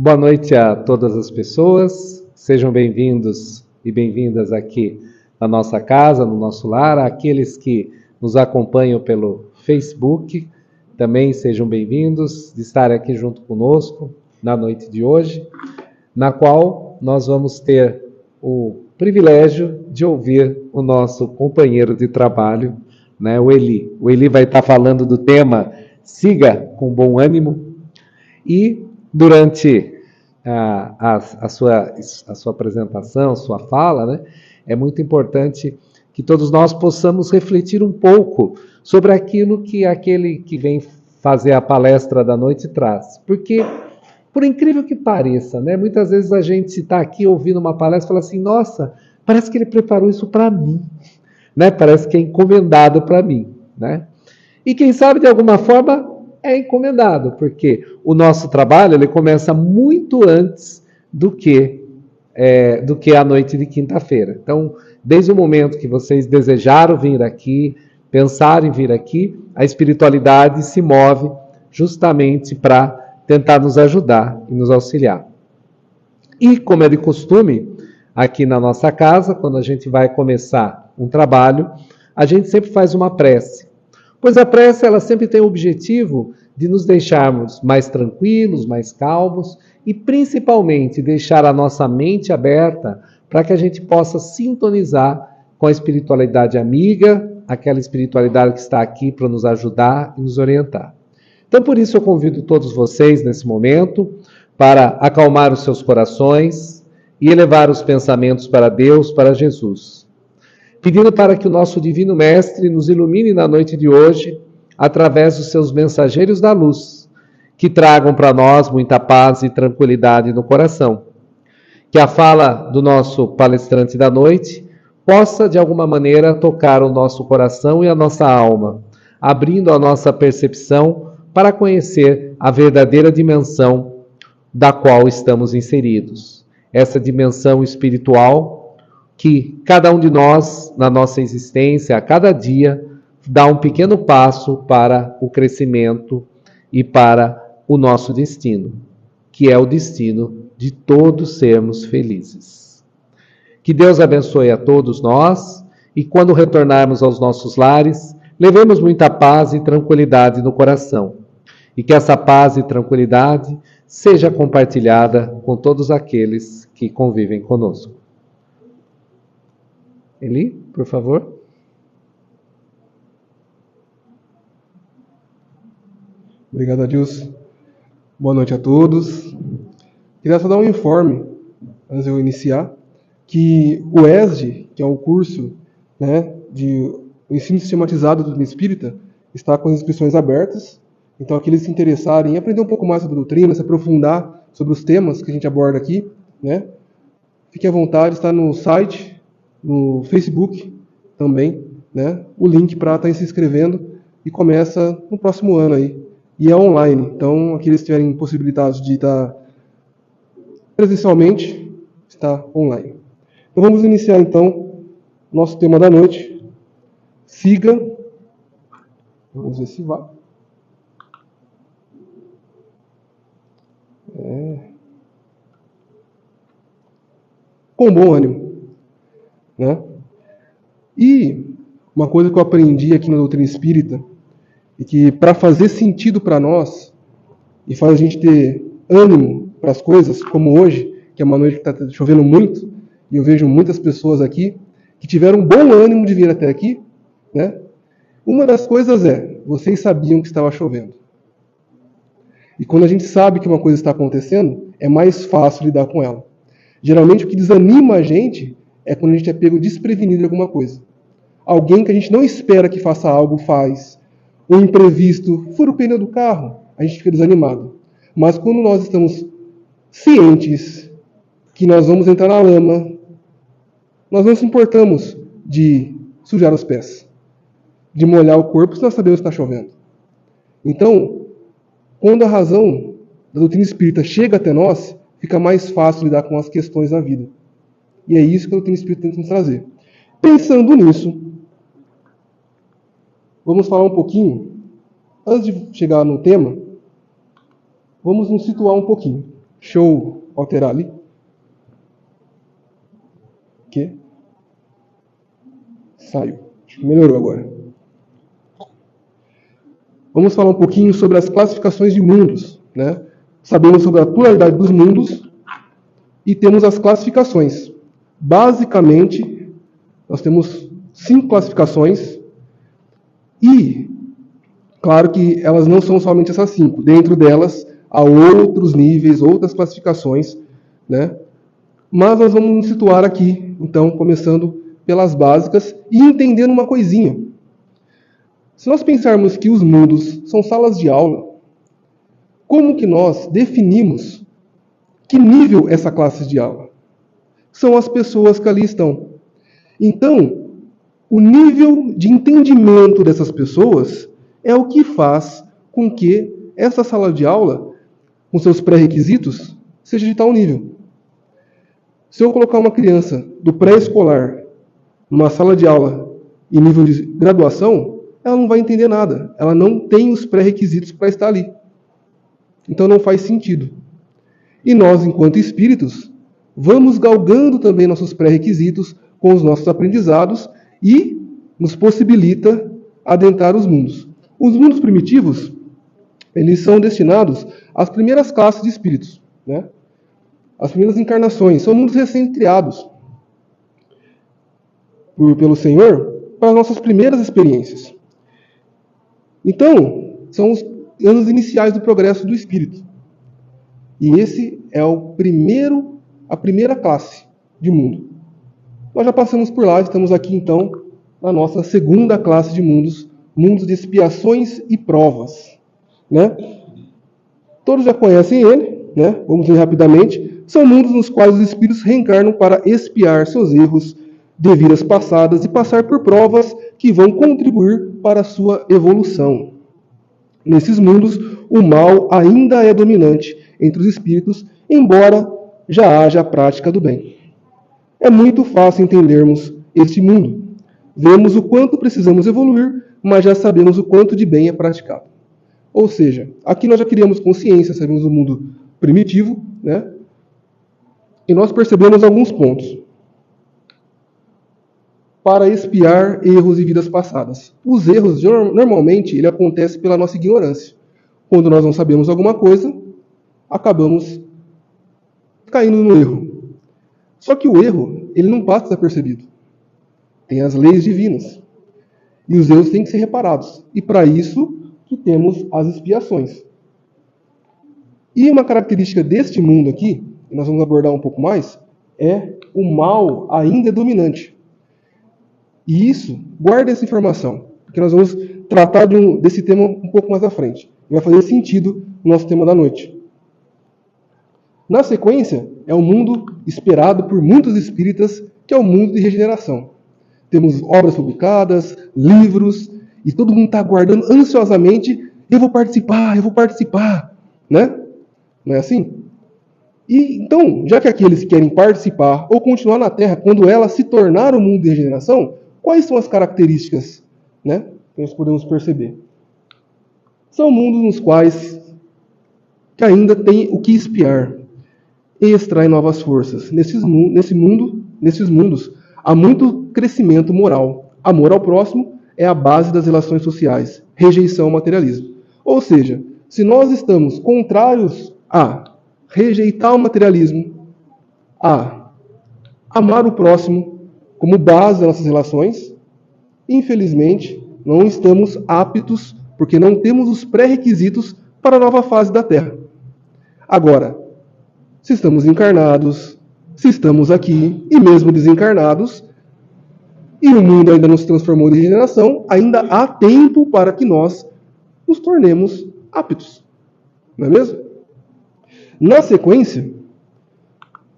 Boa noite a todas as pessoas, sejam bem-vindos e bem-vindas aqui na nossa casa, no nosso lar. Aqueles que nos acompanham pelo Facebook, também sejam bem-vindos de estar aqui junto conosco na noite de hoje, na qual nós vamos ter o privilégio de ouvir o nosso companheiro de trabalho, né, o Eli. O Eli vai estar falando do tema Siga com Bom Ânimo e durante a sua apresentação, sua fala, né, é muito importante que todos nós possamos refletir um pouco sobre aquilo que aquele que vem fazer a palestra da noite traz. Porque, por incrível que pareça, né, muitas vezes a gente está aqui ouvindo uma palestra e fala assim, nossa, parece que ele preparou isso para mim, né? Parece que é encomendado para mim, né? E quem sabe, de alguma forma, é encomendado, porque o nosso trabalho ele começa muito antes do que a noite de quinta-feira. Então, desde o momento que vocês desejaram vir aqui, pensaram em vir aqui, a espiritualidade se move justamente para tentar nos ajudar e nos auxiliar. E, como é de costume, aqui na nossa casa, quando a gente vai começar um trabalho, a gente sempre faz uma prece. Pois a prece, ela sempre tem o objetivo de nos deixarmos mais tranquilos, mais calmos e, principalmente, deixar a nossa mente aberta para que a gente possa sintonizar com a espiritualidade amiga, aquela espiritualidade que está aqui para nos ajudar e nos orientar. Então, por isso, eu convido todos vocês, nesse momento, para acalmar os seus corações e elevar os pensamentos para Deus, para Jesus, pedindo para que o nosso Divino Mestre nos ilumine na noite de hoje, através dos seus mensageiros da luz, que tragam para nós muita paz e tranquilidade no coração. Que a fala do nosso palestrante da noite possa, de alguma maneira, tocar o nosso coração e a nossa alma, abrindo a nossa percepção para conhecer a verdadeira dimensão da qual estamos inseridos. Essa dimensão espiritual que cada um de nós, na nossa existência, a cada dia, dá um pequeno passo para o crescimento e para o nosso destino, que é o destino de todos sermos felizes. Que Deus abençoe a todos nós e quando retornarmos aos nossos lares, levemos muita paz e tranquilidade no coração. E que essa paz e tranquilidade seja compartilhada com todos aqueles que convivem conosco. Eli, por favor. Obrigado, Adilson. Boa noite a todos. Queria só dar um informe, antes de eu iniciar, que o ESD, que é o curso, né, de ensino sistematizado do Espírita, está com as inscrições abertas. Então, aqueles que se interessarem em aprender um pouco mais sobre a doutrina, se aprofundar sobre os temas que a gente aborda aqui, né, fique à vontade, está no site, no Facebook também, né, o link para estar se inscrevendo e começa no próximo ano aí. E é online, então aqueles que estiverem possibilitados de estar presencialmente, está online. Então vamos iniciar então nosso tema da noite. Siga. Vamos ver se vai. Com bom ânimo, né? E uma coisa que eu aprendi aqui na doutrina espírita e que para fazer sentido para nós e faz a gente ter ânimo para as coisas, como hoje, que é uma noite que está chovendo muito, e eu vejo muitas pessoas aqui que tiveram um bom ânimo de vir até aqui, né? Uma das coisas é, vocês sabiam que estava chovendo. E quando a gente sabe que uma coisa está acontecendo, é mais fácil lidar com ela. Geralmente o que desanima a gente é quando a gente é pego desprevenido de alguma coisa. Alguém que a gente não espera que faça algo faz. Um imprevisto, fura o pneu do carro, a gente fica desanimado. Mas quando nós estamos cientes que nós vamos entrar na lama, nós não nos importamos de sujar os pés, de molhar o corpo, se nós sabemos que está chovendo. Então, quando a razão da doutrina espírita chega até nós, fica mais fácil lidar com as questões da vida. E é isso que a doutrina espírita tenta nos trazer. Pensando nisso, vamos falar um pouquinho, antes de chegar no tema, vamos nos situar um pouquinho. Deixa eu alterar ali. Que? Saiu. Acho que melhorou agora. Vamos falar um pouquinho sobre as classificações de mundos, né? Sabemos sobre a pluralidade dos mundos e temos as classificações. Basicamente, nós temos 5 classificações e, claro que elas não são somente essas 5. Dentro delas, há outros níveis, outras classificações, né? Mas nós vamos nos situar aqui, então, começando pelas básicas e entendendo uma coisinha. Se nós pensarmos que os mundos são salas de aula, como que nós definimos que nível essa classe de aula? São as pessoas que ali estão. Então, o nível de entendimento dessas pessoas é o que faz com que essa sala de aula, com seus pré-requisitos, seja de tal nível. Se eu colocar uma criança do pré-escolar numa sala de aula em nível de graduação, ela não vai entender nada. Ela não tem os pré-requisitos para estar ali. Então não faz sentido. E nós, enquanto espíritos, vamos galgando também nossos pré-requisitos com os nossos aprendizados e nos possibilita adentrar os mundos. Os mundos primitivos, eles são destinados às primeiras classes de espíritos, né? As primeiras encarnações. São mundos recém-criados pelo Senhor para as nossas primeiras experiências. Então, são os anos iniciais do progresso do espírito. E esse é a primeira classe de mundo. Nós já passamos por lá, estamos aqui então na nossa segunda classe de mundos, mundos de expiações e provas, né? Todos já conhecem ele, né? Vamos ler rapidamente. São mundos nos quais os espíritos reencarnam para expiar seus erros de vidas passadas e passar por provas que vão contribuir para a sua evolução. Nesses mundos, o mal ainda é dominante entre os espíritos, embora já haja a prática do bem. É muito fácil entendermos este mundo. Vemos o quanto precisamos evoluir, mas já sabemos o quanto de bem é praticado. Ou seja, aqui nós já criamos consciência, sabemos o mundo primitivo, né? E nós percebemos alguns pontos. Para expiar erros de vidas passadas. Os erros, normalmente, ele acontece pela nossa ignorância. Quando nós não sabemos alguma coisa, acabamos caindo no erro. Só que o erro, ele não passa desapercebido. Tem as leis divinas. E os erros têm que ser reparados. E para isso que temos as expiações. E uma característica deste mundo aqui, que nós vamos abordar um pouco mais, é o mal ainda é dominante. E isso, guarda essa informação, porque nós vamos tratar desse tema um pouco mais à frente. E vai fazer sentido no nosso tema da noite. Na sequência, é o mundo esperado por muitos espíritas, que é o mundo de regeneração. Temos obras publicadas, livros, e todo mundo está aguardando ansiosamente, eu vou participar, né? Não é assim? E então, já que aqueles que querem participar ou continuar na Terra, quando ela se tornar o mundo de regeneração, quais são as características, né, que nós podemos perceber? São mundos nos quais que ainda tem o que espiar e extrai novas forças. Nesses mundos, há muito crescimento moral. Amor ao próximo é a base das relações sociais. Rejeição ao materialismo. Ou seja, se nós estamos contrários a rejeitar o materialismo, a amar o próximo, como base das nossas relações, infelizmente, não estamos aptos, porque não temos os pré-requisitos para a nova fase da Terra. Agora, se estamos encarnados, se estamos aqui, e mesmo desencarnados, e o mundo ainda não se transformou em regeneração, ainda há tempo para que nós nos tornemos aptos. Não é mesmo? Na sequência,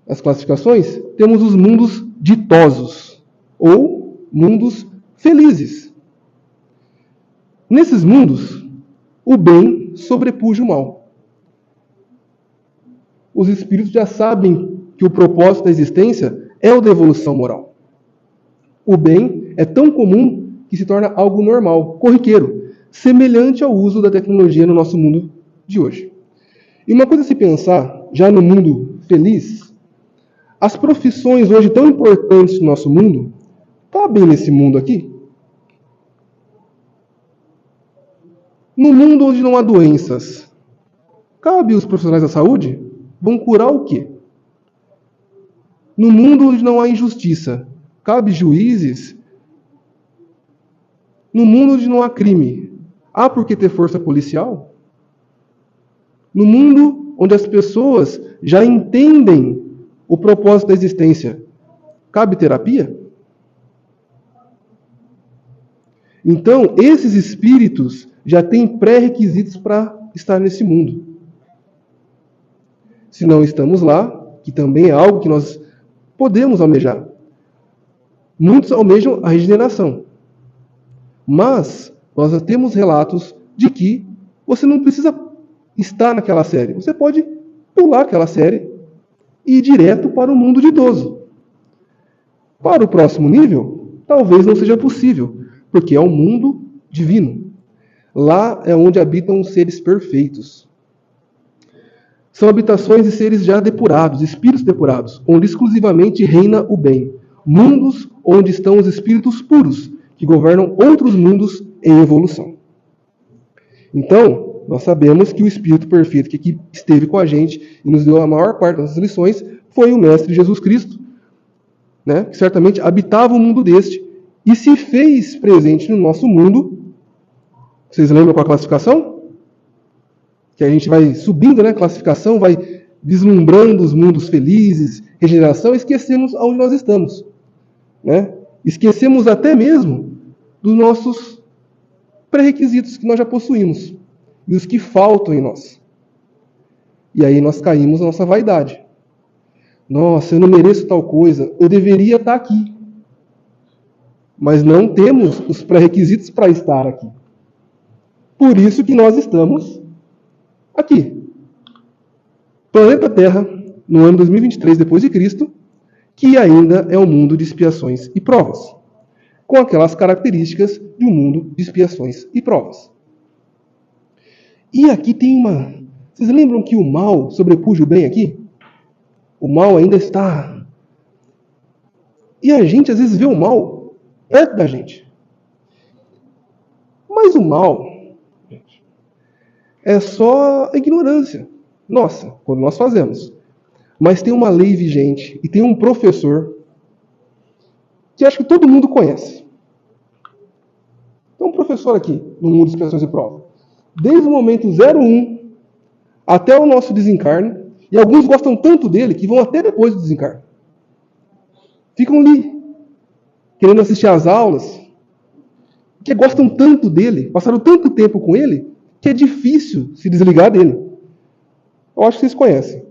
as classificações, temos os mundos ditosos, ou mundos felizes. Nesses mundos, o bem sobrepuja o mal. Os espíritos já sabem que o propósito da existência é o da evolução moral. O bem é tão comum que se torna algo normal, corriqueiro, semelhante ao uso da tecnologia no nosso mundo de hoje. E uma coisa a se pensar já no mundo feliz, as profissões hoje tão importantes no nosso mundo, cabem nesse mundo aqui? No mundo onde não há doenças, cabe os profissionais da saúde? Vão curar o quê? No mundo onde não há injustiça, cabe juízes? No mundo onde não há crime, há por que ter força policial? No mundo onde as pessoas já entendem o propósito da existência, cabe terapia? Então, esses espíritos já têm pré-requisitos para estar nesse mundo. Se não estamos lá, que também é algo que nós podemos almejar. Muitos almejam a regeneração. Mas nós temos relatos de que você não precisa estar naquela série. Você pode pular aquela série e ir direto para o mundo de idoso. Para o próximo nível, talvez não seja possível, porque é um mundo divino. Lá é onde habitam os seres perfeitos. São habitações de seres já depurados, espíritos depurados, onde exclusivamente reina o bem. Mundos onde estão os espíritos puros, que governam outros mundos em evolução. Então, nós sabemos que o Espírito perfeito que aqui esteve com a gente e nos deu a maior parte das lições foi o Mestre Jesus Cristo, né, que certamente habitava o mundo deste e se fez presente no nosso mundo. Vocês lembram qual a classificação? Que a gente vai subindo, né, classificação, vai vislumbrando os mundos felizes, regeneração, e esquecemos aonde nós estamos. Né? Esquecemos até mesmo dos nossos pré-requisitos que nós já possuímos e os que faltam em nós. E aí nós caímos na nossa vaidade. Nossa, eu não mereço tal coisa, eu deveria estar aqui. Mas não temos os pré-requisitos para estar aqui. Por isso que nós estamos aqui. Planeta Terra, no ano 2023 depois de Cristo, que ainda é um mundo de expiações e provas, com aquelas características de um mundo de expiações e provas. E aqui tem uma... Vocês lembram que o mal sobrepuja o bem aqui? O mal ainda está... E a gente às vezes vê o mal perto da gente. Mas o mal, gente, é só ignorância nossa, quando nós fazemos. Mas tem uma lei vigente e tem um professor que acho que todo mundo conhece. Tem um professor aqui no mundo de expiações e provas. Desde o momento 01 até o nosso desencarne, e alguns gostam tanto dele que vão até depois do desencarne. Ficam ali, querendo assistir às aulas, que gostam tanto dele, passaram tanto tempo com ele, que é difícil se desligar dele. Eu acho que vocês conhecem.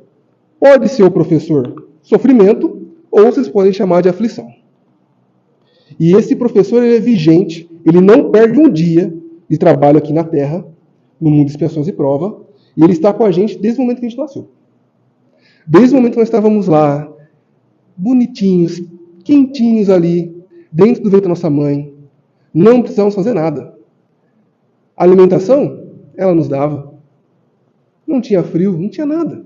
Pode ser o professor sofrimento, ou vocês podem chamar de aflição. E esse professor ele é vigente, ele não perde um dia de trabalho aqui na Terra, no mundo de expiações e prova, e ele está com a gente desde o momento que a gente nasceu. Desde o momento que nós estávamos lá, bonitinhos, quentinhos ali, dentro do ventre da nossa mãe, não precisávamos fazer nada. A alimentação, ela nos dava. Não tinha frio, não tinha nada.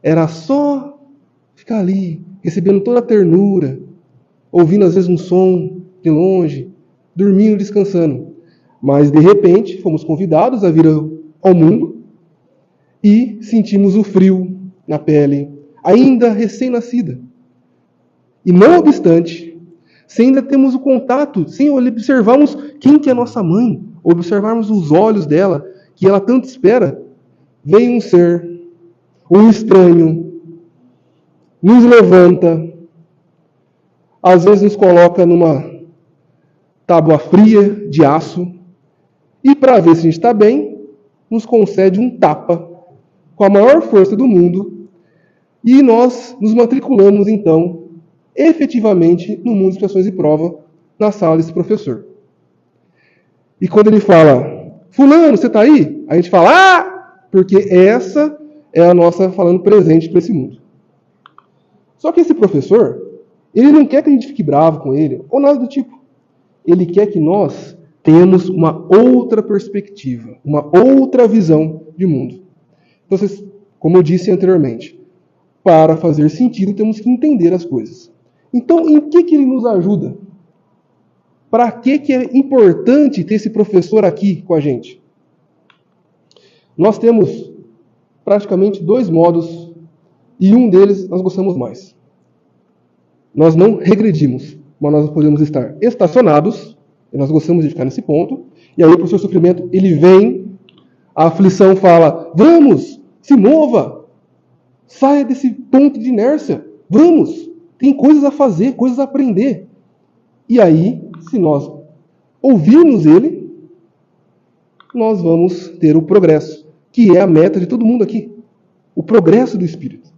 Era só ficar ali, recebendo toda a ternura, ouvindo às vezes um som de longe, dormindo, descansando. Mas, de repente, fomos convidados a vir ao mundo e sentimos o frio na pele, ainda recém-nascida. E, não obstante, se ainda temos o contato, sem observarmos quem que é nossa mãe, observarmos os olhos dela, que ela tanto espera, vem um ser, um estranho, nos levanta, às vezes nos coloca numa tábua fria de aço, e para ver se a gente está bem, nos concede um tapa com a maior força do mundo, e nós nos matriculamos, então, efetivamente, no mundo de expiações e prova, na sala desse professor. E quando ele fala, fulano, você está aí? A gente fala, ah! Porque essa é a nossa falando presente para esse mundo. Só que esse professor, ele não quer que a gente fique bravo com ele, ou nada do tipo. Ele quer que nós tenhamos uma outra perspectiva, uma outra visão de mundo. Então, vocês como eu disse anteriormente, para fazer sentido temos que entender as coisas. Então, em que ele nos ajuda? Para que é importante ter esse professor aqui com a gente? Nós temos praticamente 2 modos, e um deles nós gostamos mais. Nós não regredimos, mas nós podemos estar estacionados, e nós gostamos de ficar nesse ponto, e aí o professor sofrimento, ele vem, a aflição fala, vamos, se mova, saia desse ponto de inércia, vamos, tem coisas a fazer, coisas a aprender. E aí, se nós ouvirmos ele, nós vamos ter o progresso, que é a meta de todo mundo aqui, o progresso do espírito.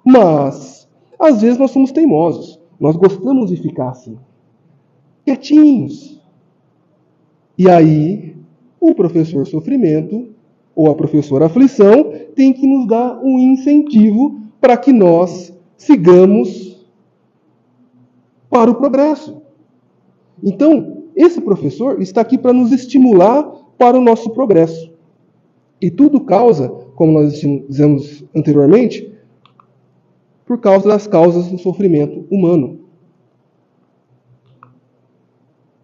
Mas, às vezes nós somos teimosos, nós gostamos de ficar assim, quietinhos. E aí, o professor sofrimento, ou a professora aflição, tem que nos dar um incentivo para que nós sigamos para o progresso. Então, esse professor está aqui para nos estimular para o nosso progresso. E tudo causa, como nós dizemos anteriormente, por causa das causas do sofrimento humano.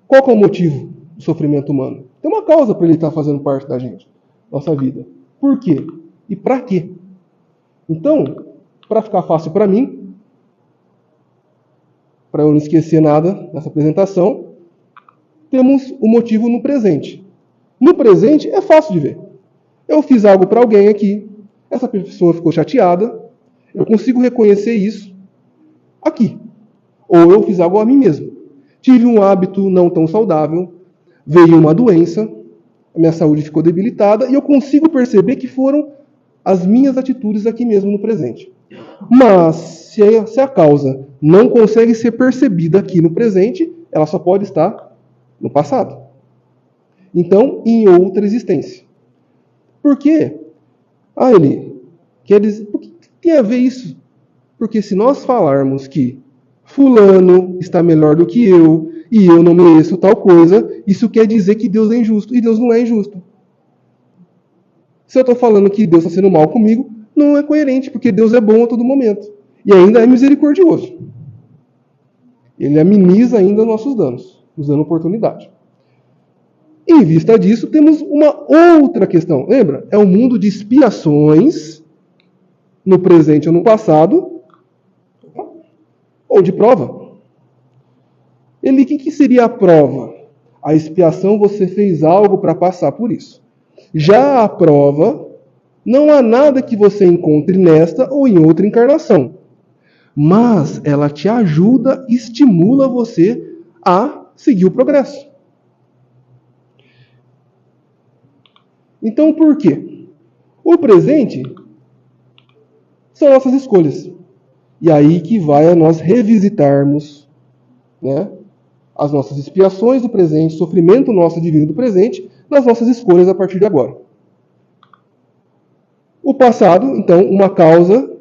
Qual que é o motivo do sofrimento humano? Tem uma causa para ele estar fazendo parte da gente, nossa vida. Por quê? E para quê? Então, para ficar fácil para mim, para eu não esquecer nada dessa apresentação, temos o motivo no presente. No presente é fácil de ver. Eu fiz algo para alguém aqui, essa pessoa ficou chateada, eu consigo reconhecer isso aqui. Ou eu fiz algo a mim mesmo. Tive um hábito não tão saudável, veio uma doença, a minha saúde ficou debilitada e eu consigo perceber que foram as minhas atitudes aqui mesmo no presente. Mas, se a causa não consegue ser percebida aqui no presente, ela só pode estar no passado. Então, em outra existência. Por quê? Eli, quer dizer, por que tem a ver isso? Porque se nós falarmos que fulano está melhor do que eu, e eu não mereço tal coisa, isso quer dizer que Deus é injusto, e Deus não é injusto. Se eu estou falando que Deus está sendo mal comigo, não é coerente, porque Deus é bom a todo momento. E ainda é misericordioso. Ele ameniza ainda nossos danos, nos dando oportunidade. Em vista disso, temos uma outra questão. Lembra? É um mundo de expiações, no presente ou no passado, ou de prova. O que seria a prova? A expiação, você fez algo para passar por isso. Já a prova, não há nada que você encontre nesta ou em outra encarnação. Mas ela te ajuda, estimula você a seguir o progresso. Então, por quê? O presente são nossas escolhas. E aí que vai a nós revisitarmos, né, as nossas expiações do presente, sofrimento nosso divino do presente, nas nossas escolhas a partir de agora. O passado, então, uma causa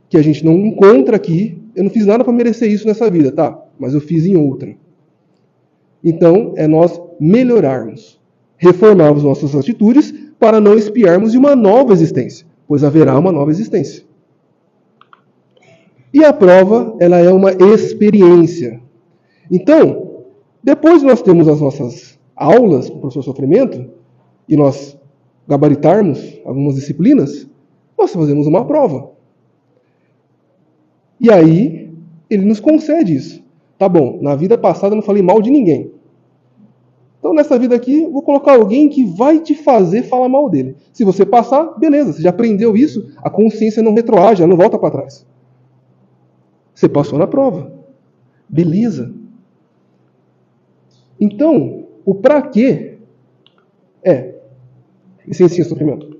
que a gente não encontra aqui. Eu não fiz nada para merecer isso nessa vida, tá? Mas eu fiz em outra. Então, é nós melhorarmos, reformarmos nossas atitudes para não expiarmos de uma nova existência, pois haverá uma nova existência. E a prova, ela é uma experiência. Então, depois nós temos as nossas aulas com o professor Sofrimento, e nós gabaritarmos algumas disciplinas, nós fazemos uma prova. E aí, ele nos concede isso. Tá bom, na vida passada eu não falei mal de ninguém. Então, nessa vida aqui, vou colocar alguém que vai te fazer falar mal dele. Se você passar, beleza, você já aprendeu isso, a consciência não retroage, ela não volta para trás. Você passou na prova. Beleza. Então, o pra quê é licencinha, sofrimento.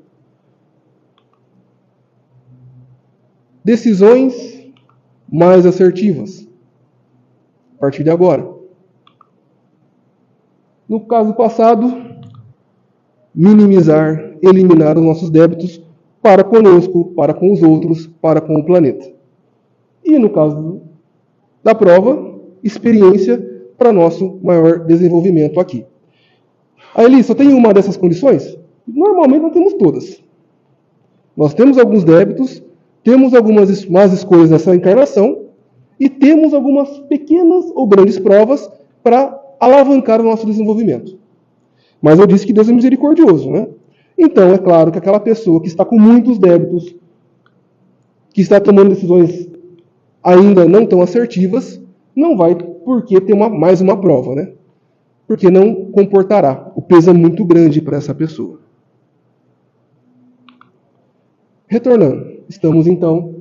Decisões mais assertivas. A partir de agora. No caso passado, minimizar, eliminar os nossos débitos para conosco, para com os outros, para com o planeta. E no caso da prova, experiência para nosso maior desenvolvimento aqui. Aí, Eli, só tem uma dessas condições? Normalmente não temos todas. Nós temos alguns débitos, temos algumas más escolhas nessa encarnação e temos algumas pequenas ou grandes provas para alavancar o nosso desenvolvimento. Mas eu disse que Deus é misericordioso, né? Então, é claro que aquela pessoa que está com muitos débitos, que está tomando decisões ainda não tão assertivas, não vai porque ter mais uma prova, né? Porque não comportará. O peso é muito grande para essa pessoa. Retornando, estamos então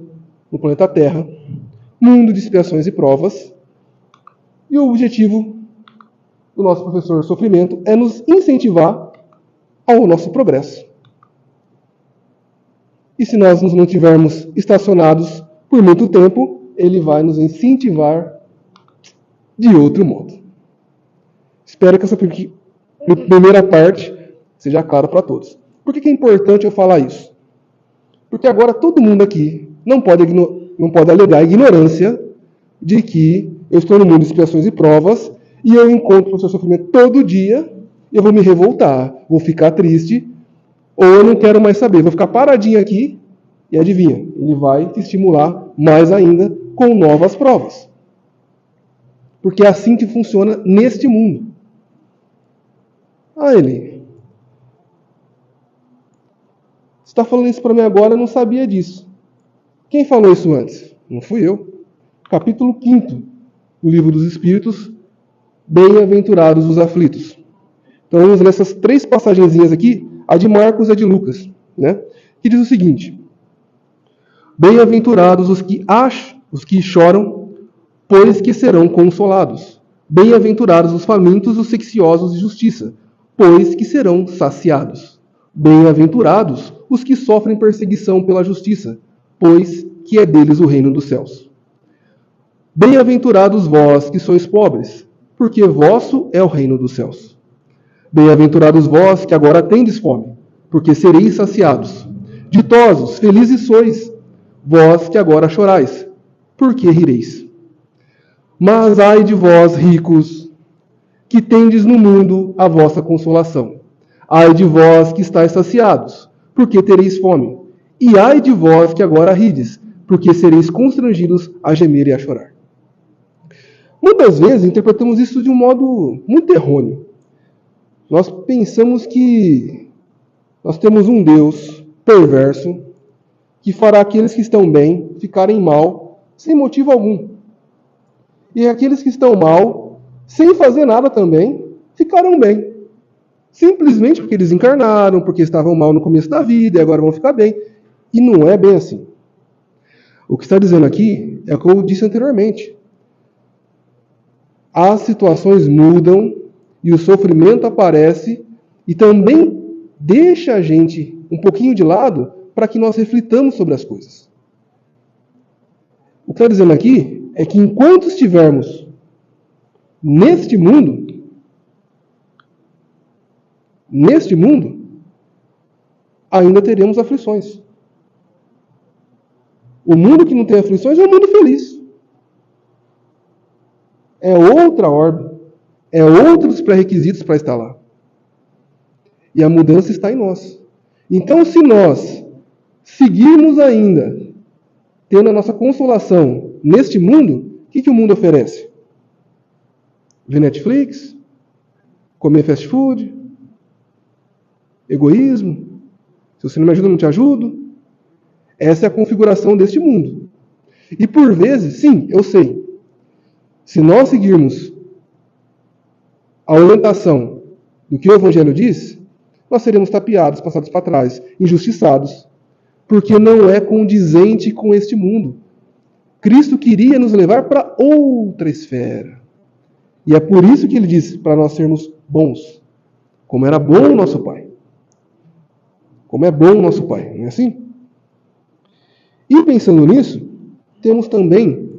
no planeta Terra, mundo de expiações e provas, e o objetivo do nosso professor Sofrimento é nos incentivar ao nosso progresso. E se nós nos mantivermos estacionados por muito tempo, ele vai nos incentivar de outro modo. Espero que essa primeira parte seja clara para todos. Por que é importante eu falar isso? Porque agora todo mundo aqui não pode alegar a ignorância de que eu estou no mundo de expiações e provas e eu encontro o seu sofrimento todo dia e eu vou me revoltar, vou ficar triste, ou eu não quero mais saber, vou ficar paradinho aqui e adivinha, ele vai te estimular mais ainda com novas provas. Porque é assim que funciona neste mundo. Eli, você está falando isso para mim agora, eu não sabia disso. Quem falou isso antes? Não fui eu. Capítulo 5 do Livro dos Espíritos, Bem-aventurados os aflitos. Então vamos ler essas 3 passagenzinhas aqui, a de Marcos e a de Lucas, né? Que diz o seguinte: Bem-aventurados os que choram, pois que serão consolados. Bem-aventurados os famintos, os sequiosos de justiça, pois que serão saciados. Bem-aventurados os que sofrem perseguição pela justiça, pois que é deles o reino dos céus. Bem-aventurados vós que sois pobres, porque vosso é o reino dos céus. Bem-aventurados vós que agora tendes fome, porque sereis saciados. Ditosos, felizes sois, vós que agora chorais, porque rireis. Mas ai de vós, ricos, que tendes no mundo a vossa consolação. Ai de vós que estáis saciados, porque tereis fome. E ai de vós que agora rides, porque sereis constrangidos a gemer e a chorar. Muitas vezes interpretamos isso de um modo muito errôneo. Nós pensamos que nós temos um Deus perverso que fará aqueles que estão bem ficarem mal sem motivo algum. E aqueles que estão mal, sem fazer nada também, ficarão bem. Simplesmente porque eles encarnaram, porque estavam mal no começo da vida e agora vão ficar bem. E não é bem assim. O que está dizendo aqui é o que eu disse anteriormente. As situações mudam e o sofrimento aparece e também deixa a gente um pouquinho de lado para que nós reflitamos sobre as coisas. O que está dizendo aqui é que enquanto estivermos neste mundo, ainda teremos aflições. O mundo que não tem aflições é um mundo feliz. É outra ordem. É outros pré-requisitos para estar lá. E a mudança está em nós. Então, se nós seguirmos ainda tendo a nossa consolação neste mundo, o que o mundo oferece? Ver Netflix? Comer fast food? Egoísmo? Se você não me ajuda, eu não te ajudo? Essa é a configuração deste mundo. E por vezes, sim, eu sei, se nós seguirmos a orientação do que o Evangelho diz, nós seremos tapeados, passados para trás, injustiçados, porque não é condizente com este mundo. Cristo queria nos levar para outra esfera. E é por isso que ele disse para nós sermos bons, como era bom o nosso Pai. Como é bom o nosso Pai, não é assim? E pensando nisso, temos também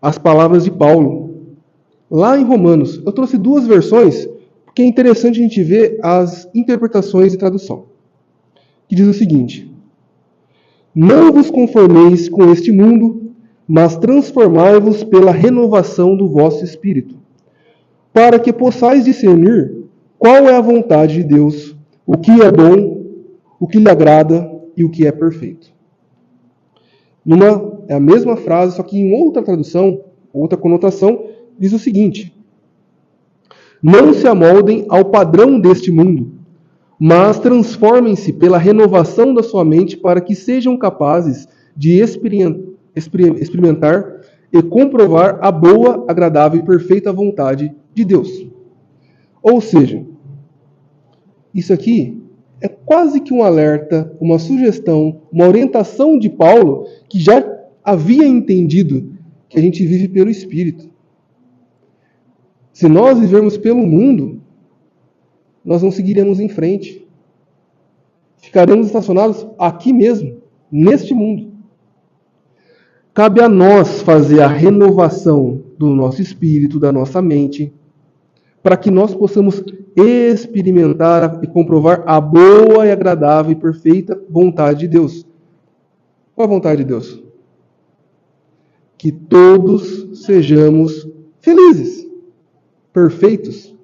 as palavras de Paulo, lá em Romanos. Eu trouxe 2 versões, porque é interessante a gente ver as interpretações e tradução. Que diz o seguinte: Não vos conformeis com este mundo, mas transformai-vos pela renovação do vosso espírito, para que possais discernir qual é a vontade de Deus, o que é bom, o que lhe agrada e o que é perfeito. É a mesma frase, só que em outra tradução, outra conotação, diz o seguinte: não se amoldem ao padrão deste mundo, mas transformem-se pela renovação da sua mente para que sejam capazes de experimentar e comprovar a boa, agradável e perfeita vontade de Deus. Ou seja, isso aqui é quase que um alerta, uma sugestão, uma orientação de Paulo, que já havia entendido que a gente vive pelo Espírito. Se nós vivermos pelo mundo, nós não seguiremos em frente. Ficaremos estacionados aqui mesmo, neste mundo. Cabe a nós fazer a renovação do nosso espírito, da nossa mente, para que nós possamos experimentar e comprovar a boa e agradável e perfeita vontade de Deus. Qual a vontade de Deus? Que todos sejamos felizes, perfeitos.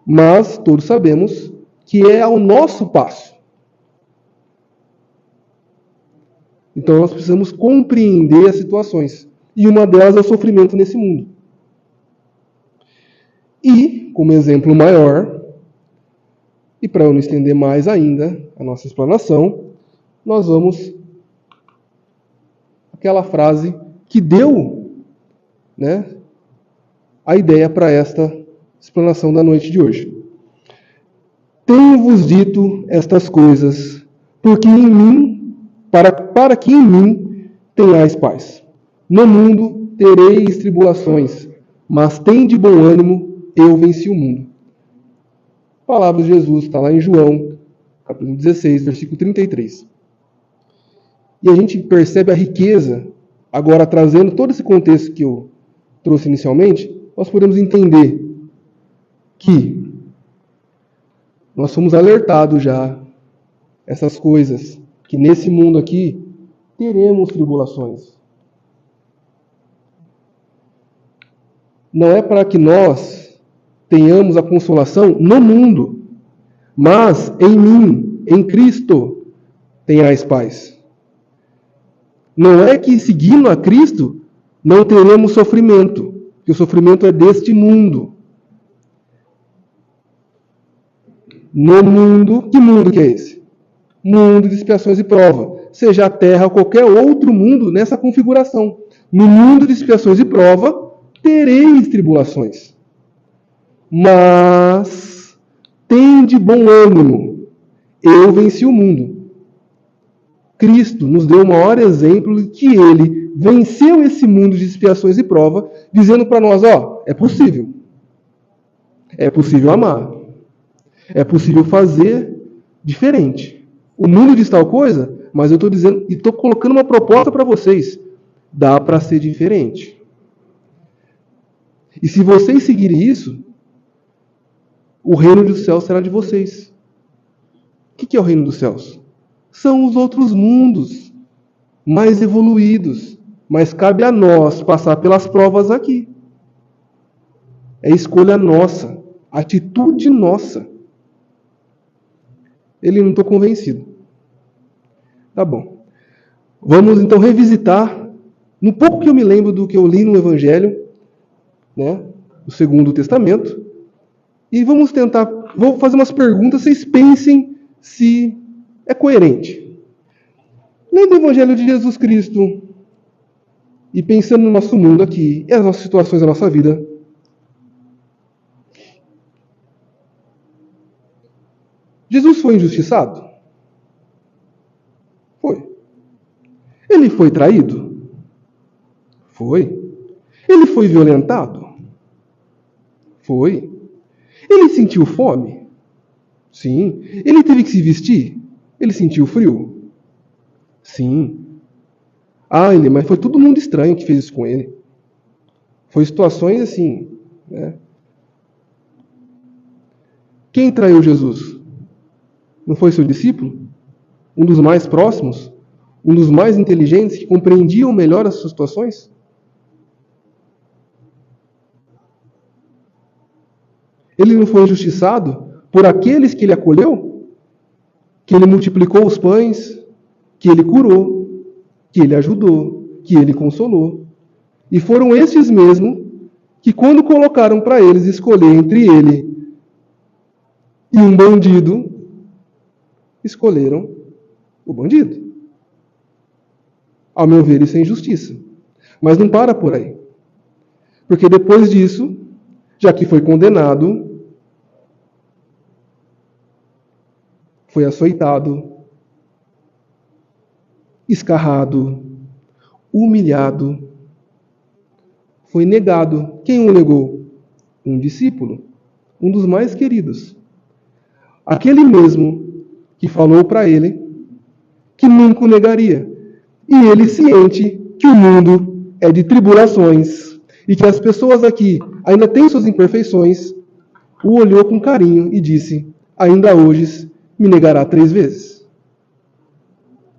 Mas todos sabemos que é ao nosso passo. Então nós precisamos compreender as situações. E uma delas é o sofrimento nesse mundo. E, como exemplo maior, e para eu não estender mais ainda a nossa explanação, nós vamos aquela frase que deu, a ideia para esta explanação da noite de hoje. Tenho-vos dito estas coisas, porque em mim, para que em mim tenhais paz. No mundo tereis tribulações, mas tende bom ânimo, eu venci o mundo. Palavras de Jesus, está lá em João, capítulo 16, versículo 33. E a gente percebe a riqueza, agora trazendo todo esse contexto que eu trouxe inicialmente, nós podemos entender que nós somos alertados já, essas coisas, que nesse mundo aqui teremos tribulações. Não é para que nós tenhamos a consolação no mundo, mas em mim, em Cristo, tenhais paz. Não é que seguindo a Cristo não teremos sofrimento, porque o sofrimento é deste mundo. No mundo, que mundo que é esse? Mundo de expiações e prova. Seja a terra ou qualquer outro mundo nessa configuração. No mundo de expiações e prova, tereis tribulações. Mas tende bom ânimo. Eu venci o mundo. Cristo nos deu o maior exemplo de que ele venceu esse mundo de expiações e prova, dizendo para nós, é possível. É possível amar. É possível fazer diferente. O mundo diz tal coisa, mas eu estou dizendo e estou colocando uma proposta para vocês. Dá para ser diferente. E se vocês seguirem isso, o reino dos céus será de vocês. O que é o reino dos céus? São os outros mundos, mais evoluídos. Mas cabe a nós passar pelas provas aqui. É escolha nossa, atitude nossa. Ele não estou convencido. Tá bom. Vamos então revisitar, no pouco que eu me lembro do que eu li no Evangelho, do Segundo Testamento, e vamos tentar, vou fazer umas perguntas, vocês pensem se é coerente. Lendo o Evangelho de Jesus Cristo e pensando no nosso mundo aqui, e as nossas situações da nossa vida, Jesus foi injustiçado? Foi. Ele foi traído? Foi. Ele foi violentado? Foi. Ele sentiu fome? Sim. Ele teve que se vestir? Ele sentiu frio? Sim. Mas foi todo mundo estranho que fez isso com ele. Foi situações assim, Quem traiu Jesus? Não foi seu discípulo? Um dos mais próximos? Um dos mais inteligentes que compreendiam melhor as suas situações? Ele não foi injustiçado por aqueles que ele acolheu? que ele multiplicou os pães, que ele curou, que ele ajudou, que ele consolou. E foram estes mesmos que, quando colocaram para eles escolher entre ele e um bandido, escolheram o bandido. Ao meu ver, isso é injustiça. Mas não para por aí. Porque depois disso, já que foi condenado, foi açoitado, escarrado, humilhado, foi negado. Quem o negou? Um discípulo, um dos mais queridos. Aquele mesmo que falou para ele que nunca o negaria. E ele ciente que o mundo é de tribulações e que as pessoas aqui ainda têm suas imperfeições, o olhou com carinho e disse: ainda hoje me negará 3 vezes.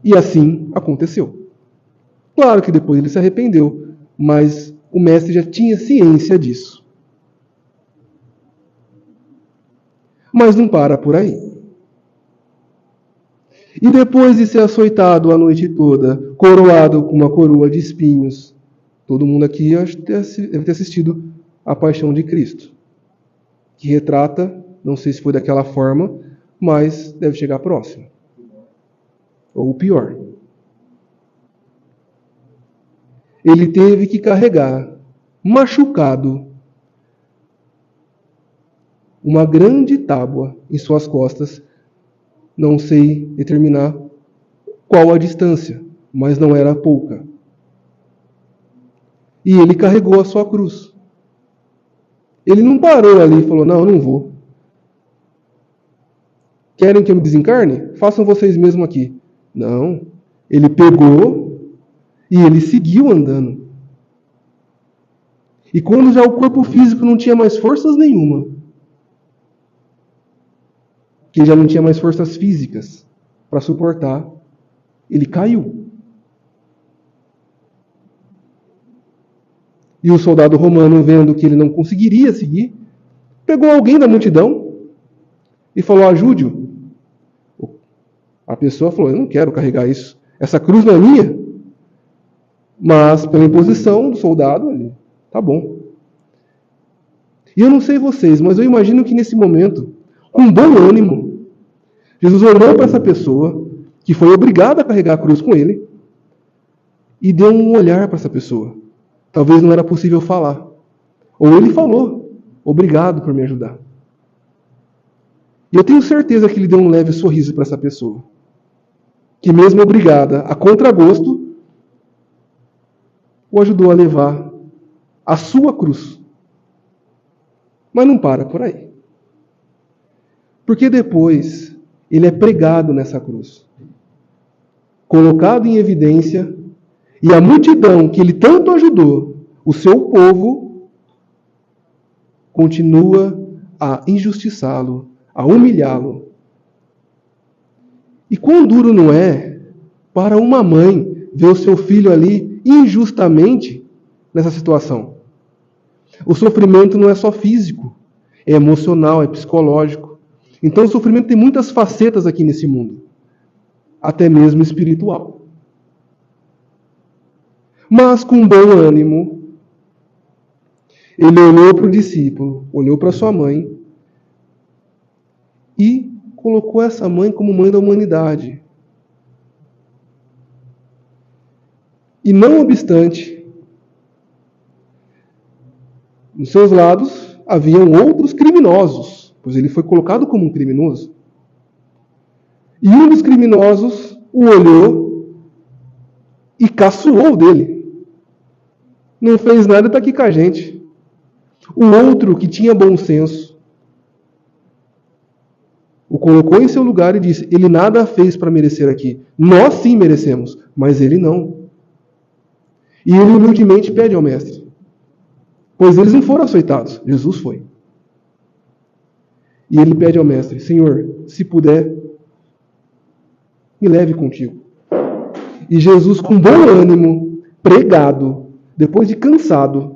E assim aconteceu. Claro que depois ele se arrependeu, mas o mestre já tinha ciência disso. Mas não para por aí. E depois de ser açoitado a noite toda, coroado com uma coroa de espinhos, todo mundo aqui deve ter assistido A Paixão de Cristo, que retrata, não sei se foi daquela forma, mas deve chegar próximo. Ou pior. Ele teve que carregar, machucado, uma grande tábua em suas costas. Não sei determinar qual a distância, mas não era pouca. E ele carregou a sua cruz. Ele não parou ali e falou: não, eu não vou. Querem que eu me desencarne? Façam vocês mesmos aqui. Não. Ele pegou e ele seguiu andando. E quando já o corpo físico não tinha mais forças nenhuma, que já não tinha mais forças físicas para suportar, ele caiu. E o soldado romano, vendo que ele não conseguiria seguir, pegou alguém da multidão e falou: ajude-o. A pessoa falou: eu não quero carregar isso. Essa cruz não é minha. Mas, pela imposição do soldado, ele, tá bom. E eu não sei vocês, mas eu imagino que nesse momento, com bom ânimo, Jesus olhou para essa pessoa, que foi obrigada a carregar a cruz com ele, e deu um olhar para essa pessoa. Talvez não era possível falar. Ou ele falou: obrigado por me ajudar. E eu tenho certeza que ele deu um leve sorriso para essa pessoa, que mesmo obrigada, a contragosto, o ajudou a levar a sua cruz. Mas não para por aí. Porque depois ele é pregado nessa cruz, colocado em evidência, e a multidão que ele tanto ajudou, o seu povo, continua a injustiçá-lo, a humilhá-lo. E quão duro não é para uma mãe ver o seu filho ali injustamente nessa situação? O sofrimento não é só físico, é emocional, é psicológico. Então o sofrimento tem muitas facetas aqui nesse mundo, até mesmo espiritual. Mas com bom ânimo, ele olhou para o discípulo, olhou para sua mãe e colocou essa mãe como mãe da humanidade. E não obstante, nos seus lados haviam outros criminosos, pois ele foi colocado como um criminoso. E um dos criminosos o olhou e caçoou dele. Não fez nada e está aqui com a gente. O outro, que tinha bom senso, o colocou em seu lugar e disse: ele nada fez para merecer aqui. Nós sim merecemos, mas ele não. E ele humildemente pede ao mestre, pois eles não foram açoitados, Jesus foi. E ele pede ao mestre: Senhor, se puder, me leve contigo. E Jesus, com bom ânimo, pregado, depois de cansado,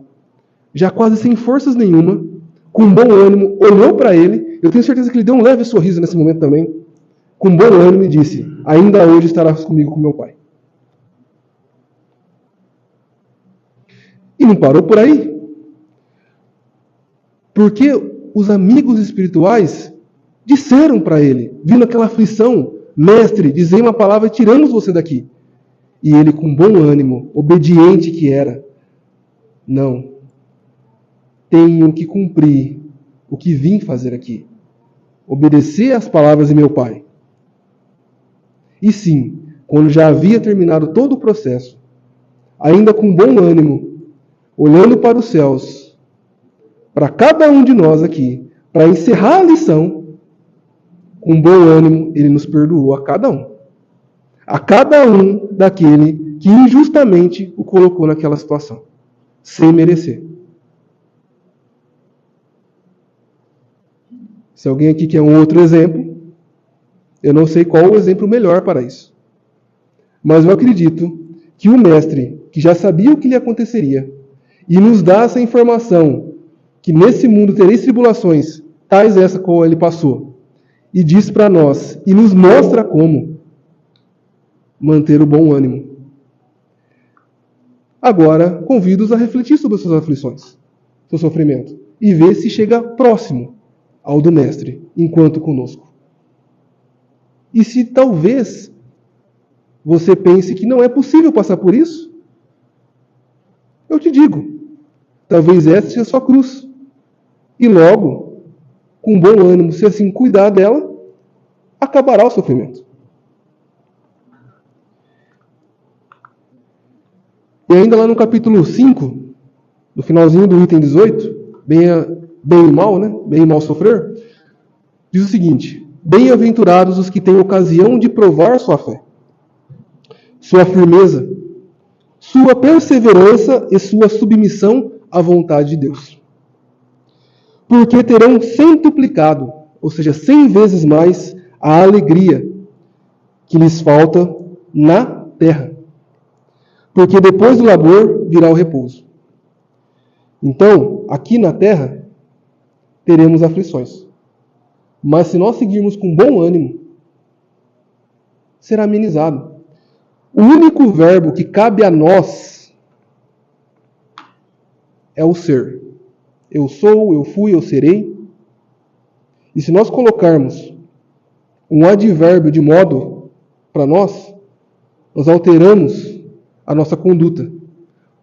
já quase sem forças nenhuma, com bom ânimo, olhou para ele. Eu tenho certeza que ele deu um leve sorriso nesse momento também. com bom ânimo e disse: ainda hoje estarás comigo com meu Pai. E não parou por aí. Porque os amigos espirituais disseram para ele, vindo aquela aflição: mestre, dizei uma palavra e tiramos você daqui. E ele, com bom ânimo, obediente que era: não, tenho que cumprir o que vim fazer aqui. Obedecer às palavras de meu Pai. E sim, quando já havia terminado todo o processo, ainda com bom ânimo, olhando para os céus, para cada um de nós aqui, para encerrar a lição, com bom ânimo, ele nos perdoou a cada um. A cada um daquele que injustamente o colocou naquela situação, sem merecer. Se alguém aqui quer um outro exemplo, eu não sei qual o exemplo melhor para isso. Mas eu acredito que o mestre, que já sabia o que lhe aconteceria, e nos dá essa informação, que nesse mundo tereis tribulações, tais essa qual ele passou, e diz para nós, e nos mostra como manter o bom ânimo. Agora, convido-os a refletir sobre as suas aflições, seu sofrimento, e ver se chega próximo ao do mestre, enquanto conosco. E se talvez você pense que não é possível passar por isso, eu te digo, talvez essa seja a sua cruz. E logo, com bom ânimo, se assim cuidar dela, acabará o sofrimento. E ainda lá no capítulo 5, no finalzinho do item 18, bem e mal, né? Bem e mal sofrer, diz o seguinte: bem-aventurados os que têm ocasião de provar sua fé, sua firmeza, sua perseverança e sua submissão à vontade de Deus. Porque terão centuplicado, ou seja, 100 vezes mais, a alegria que lhes falta na terra. Porque depois do labor virá o repouso. Então, aqui na terra, teremos aflições. Mas se nós seguirmos com bom ânimo, será amenizado. O único verbo que cabe a nós é o ser. Eu sou, eu fui, eu serei. E se nós colocarmos um advérbio de modo para nós alteramos a nossa conduta.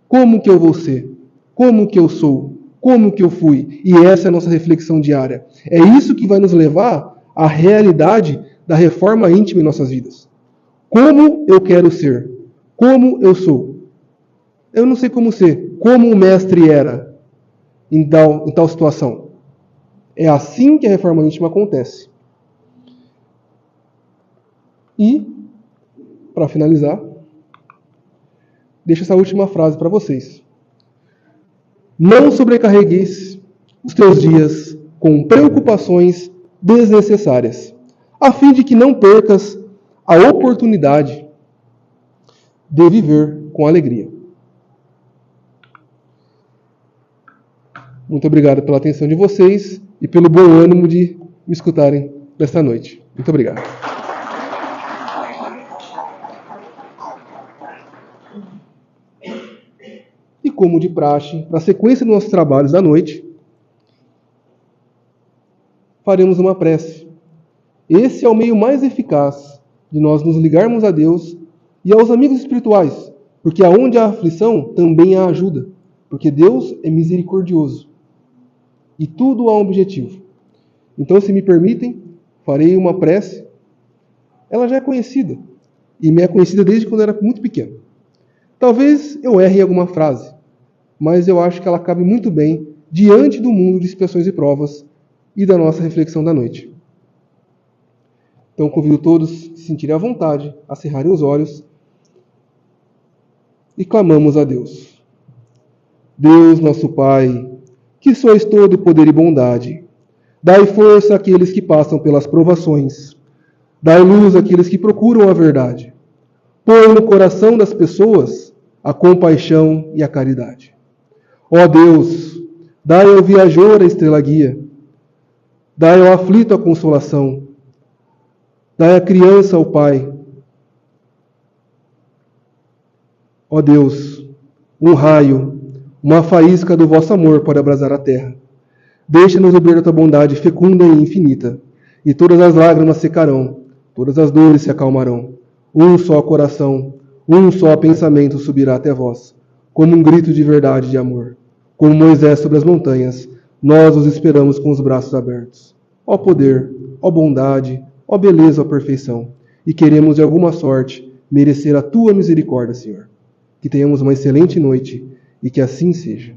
Como que eu vou ser? Como que eu sou? Como que eu fui? E essa é a nossa reflexão diária. É isso que vai nos levar à realidade da reforma íntima em nossas vidas. Como eu quero ser? Como eu sou? Eu não sei como ser. Como o mestre era em tal situação. É assim que a reforma íntima acontece. E, para finalizar, deixo essa última frase para vocês. Não sobrecarregueis os teus dias com preocupações desnecessárias, a fim de que não percas a oportunidade de viver com alegria. Muito obrigado pela atenção de vocês e pelo bom ânimo de me escutarem nesta noite. Muito obrigado. E como de praxe, para a sequência dos nossos trabalhos da noite, faremos uma prece. Esse é o meio mais eficaz de nós nos ligarmos a Deus e aos amigos espirituais, porque aonde há aflição, também há ajuda, porque Deus é misericordioso. E tudo há um objetivo. Então, se me permitem, farei uma prece. Ela já é conhecida, e me é conhecida desde quando eu era muito pequeno. Talvez eu erre em alguma frase, mas eu acho que ela cabe muito bem diante do mundo de expiações e provas e da nossa reflexão da noite. Então, convido todos a se sentirem à vontade, a cerrarem os olhos e clamamos a Deus. Deus, nosso Pai, que sois todo poder e bondade, dai força àqueles que passam pelas provações, dai luz àqueles que procuram a verdade, põe no coração das pessoas a compaixão e a caridade. Ó Deus, dai ao viajor a estrela guia, dai ao aflito a consolação, Dai a criança ao Pai. Ó Deus, um raio, uma faísca do vosso amor pode abrasar a terra. Deixa-nos beber da tua bondade fecunda e infinita, e todas as lágrimas secarão, todas as dores se acalmarão. Um só coração, um só pensamento subirá até vós, como um grito de verdade e de amor. Como Moisés sobre as montanhas, nós os esperamos com os braços abertos. Ó poder, ó bondade, ó beleza, ó perfeição, e queremos de alguma sorte merecer a tua misericórdia, Senhor. Que tenhamos uma excelente noite e que assim seja.